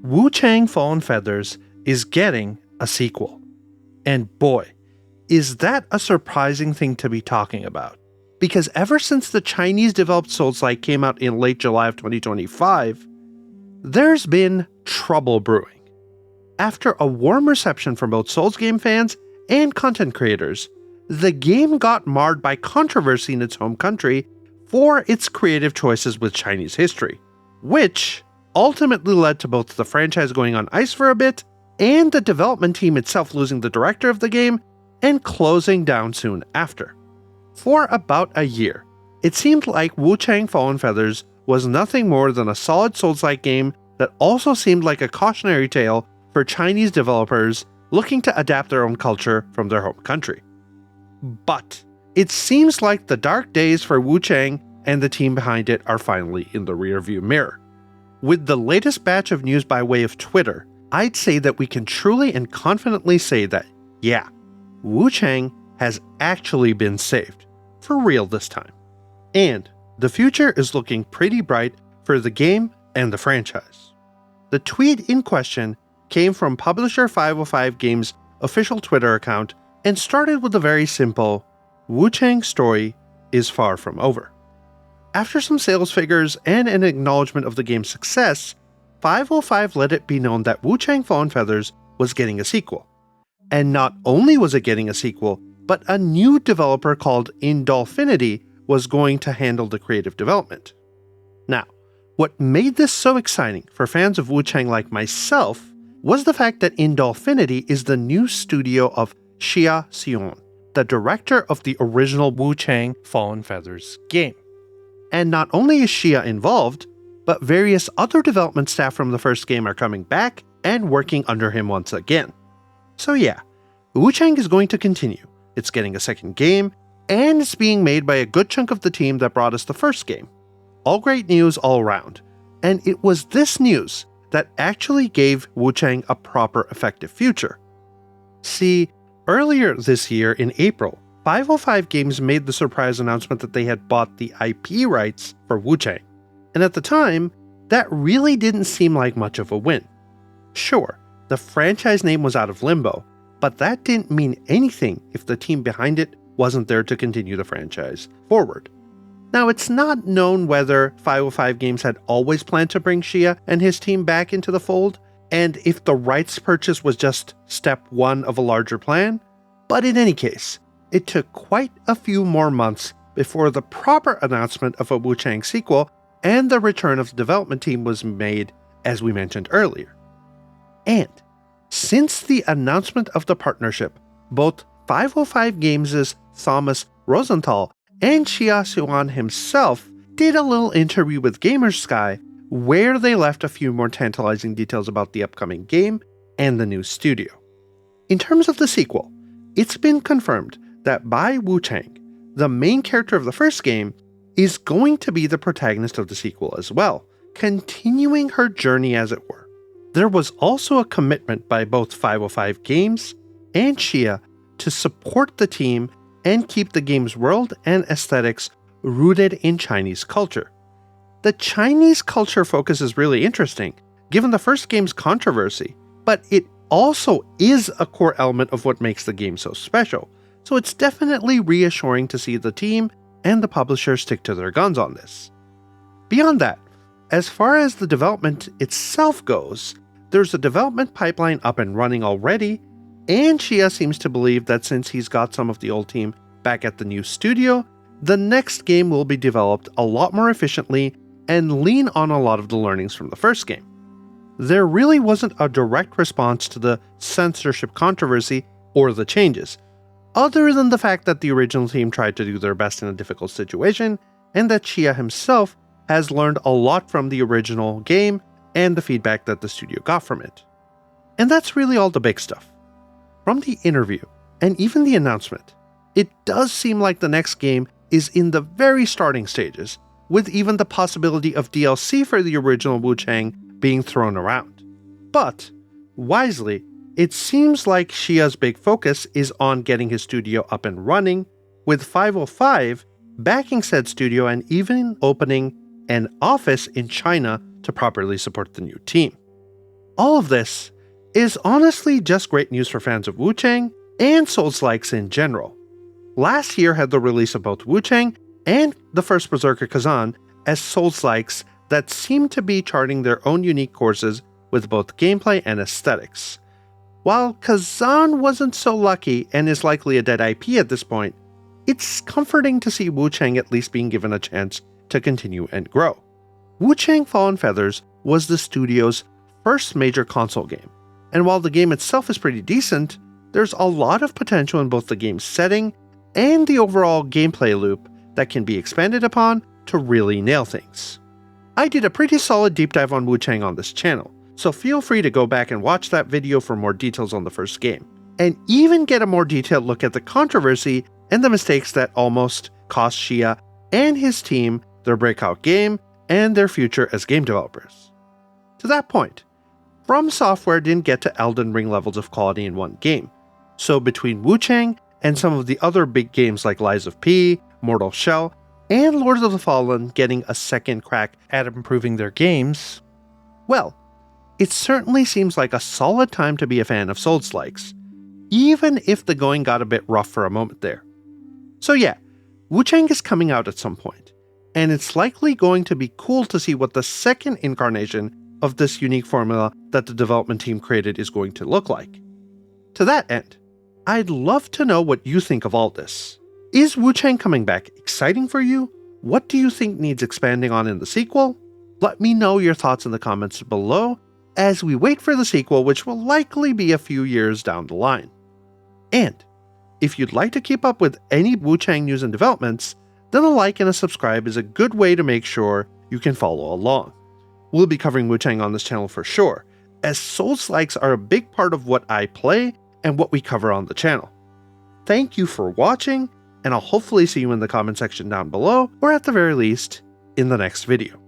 Wuchang Fallen Feathers is getting a sequel. And boy, is that a surprising thing to be talking about. Because ever since the Chinese-developed Souls-like came out in late July of 2025, there's been trouble brewing. After a warm reception from both Souls game fans and content creators, the game got marred by controversy in its home country for its creative choices with Chinese history, which ultimately led to both the franchise going on ice for a bit and the development team itself losing the director of the game and closing down soon after. For about a year, it seemed like Wuchang Fallen Feathers was nothing more than a solid Souls-like game that also seemed like a cautionary tale for Chinese developers looking to adapt their own culture from their home country. But it seems like the dark days for Wuchang and the team behind it are finally in the rearview mirror. With the latest batch of news by way of Twitter, I'd say that we can truly and confidently say that, yeah, Wuchang has actually been saved. For real this time. And the future is looking pretty bright for the game and the franchise. The tweet in question came from publisher 505 Games' official Twitter account and started with a very simple, Wuchang's story is far from over. After some sales figures and an acknowledgement of the game's success, 505 let it be known that Wuchang Fallen Feathers was getting a sequel. And not only was it getting a sequel, but a new developer called Indolphinity was going to handle the creative development. Now, what made this so exciting for fans of Wuchang like myself was the fact that Indolphinity is the new studio of Xia Siyuan, the director of the original Wuchang Fallen Feathers game. And not only is Xia involved, but various other development staff from the first game are coming back and working under him once again. So yeah, Wuchang is going to continue. It's getting a second game, and it's being made by a good chunk of the team that brought us the first game. All great news all around. And it was this news that actually gave Wuchang a proper effective future. See, earlier this year in April, 505 Games made the surprise announcement that they had bought the IP rights for Wuchang. And at the time, that really didn't seem like much of a win. Sure, the franchise name was out of limbo, but that didn't mean anything if the team behind it wasn't there to continue the franchise forward. Now, it's not known whether 505 Games had always planned to bring Xia and his team back into the fold, and if the rights purchase was just step one of a larger plan, but in any case, it took quite a few more months before the proper announcement of a Wuchang sequel and the return of the development team was made, as we mentioned earlier. And since the announcement of the partnership, both 505 Games' Thomas Rosenthal and Xia Siyuan himself did a little interview with Gamersky where they left a few more tantalizing details about the upcoming game and the new studio. In terms of the sequel, it's been confirmed that Bai Wuchang, the main character of the first game, is going to be the protagonist of the sequel as well, continuing her journey as it were. There was also a commitment by both 505 Games and Xia to support the team and keep the game's world and aesthetics rooted in Chinese culture. The Chinese culture focus is really interesting, given the first game's controversy, but it also is a core element of what makes the game so special, so it's definitely reassuring to see the team and the publisher stick to their guns on this. Beyond that, as far as the development itself goes, there's a development pipeline up and running already, and Xia seems to believe that since he's got some of the old team back at the new studio, the next game will be developed a lot more efficiently and lean on a lot of the learnings from the first game. There really wasn't a direct response to the censorship controversy or the changes, other than the fact that the original team tried to do their best in a difficult situation, and that Xia himself has learned a lot from the original game and the feedback that the studio got from it. And that's really all the big stuff. From the interview, and even the announcement, it does seem like the next game is in the very starting stages, with even the possibility of DLC for the original Wuchang being thrown around. But, wisely, it seems like Xia's big focus is on getting his studio up and running, with 505 backing said studio and even opening an office in China to properly support the new team. All of this is honestly just great news for fans of Wuchang and Soulslikes in general. Last year had the release of both Wuchang and the first Berserker Kazan as Soulslikes that seemed to be charting their own unique courses with both gameplay and aesthetics. While Kazan wasn't so lucky and is likely a dead IP at this point, it's comforting to see Wuchang at least being given a chance to continue and grow. Wuchang Fallen Feathers was the studio's first major console game, and while the game itself is pretty decent, there's a lot of potential in both the game's setting and the overall gameplay loop that can be expanded upon to really nail things. I did a pretty solid deep dive on Wuchang on this channel, so feel free to go back and watch that video for more details on the first game, and even get a more detailed look at the controversy and the mistakes that almost cost Xia and his team their breakout game and their future as game developers. To that point, From Software didn't get to Elden Ring levels of quality in one game, so between Wuchang and some of the other big games like Lies of P, Mortal Shell, and Lords of the Fallen getting a second crack at improving their games, well, it certainly seems like a solid time to be a fan of Soulslikes, even if the going got a bit rough for a moment there. So yeah, Wuchang is coming out at some point, and it's likely going to be cool to see what the second incarnation of this unique formula that the development team created is going to look like. To that end, I'd love to know what you think of all this. Is Wuchang coming back exciting for you? What do you think needs expanding on in the sequel? Let me know your thoughts in the comments below as we wait for the sequel, which will likely be a few years down the line. And if you'd like to keep up with any Wuchang news and developments, then a like and a subscribe is a good way to make sure you can follow along. We'll be covering Wuchang on this channel for sure, as Soulslikes are a big part of what I play and what we cover on the channel. Thank you for watching, and I'll hopefully see you in the comment section down below, or at the very least, in the next video.